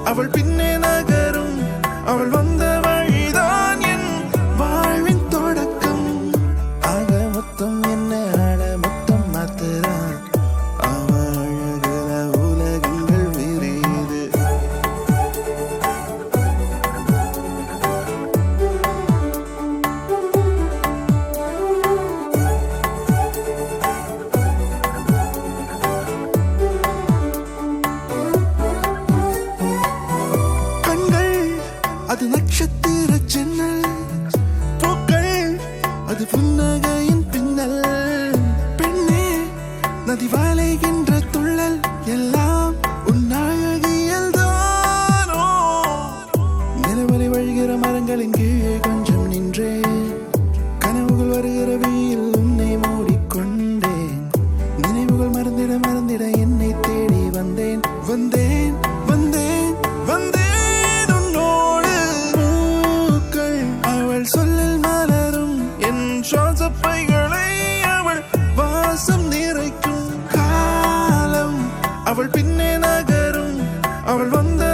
அவள் பின்னே நகரும் அவள் வந்த வழிதான் என் வாழ்வின் தொடக்கம் ஆக மொத்தம் என்ன ஆட மொத்தம் மாத்துறான் அவள் அழகுல உலகங்கள் விரியுது அது நட்சத்திர ஜன்னல் பூக்கள் அது புன்னகையின் பின்னல் பெண்ணே நதி வாழைகின்ற துள்ளல் எல்லாம் உன் அழகியல் தானோ நிலவரை வழிகிற மரங்களின் கீழே கொஞ்சம் நின்றேன் கனவுகள் வருகிற வெயில் உன்னை மூடிக்கொண்டேன் நினைவுகள் மறந்திட மறந்திட என்னை தேடி வந்தேன் வந்தேன் வந்தேன் வந்தேன் சொல்லில் மலரும் என் சுவாசப்பைகளை அவள் வாசம் நிறைக்கும் காலம் அவள் பின்னே நகரும் அவள் வந்த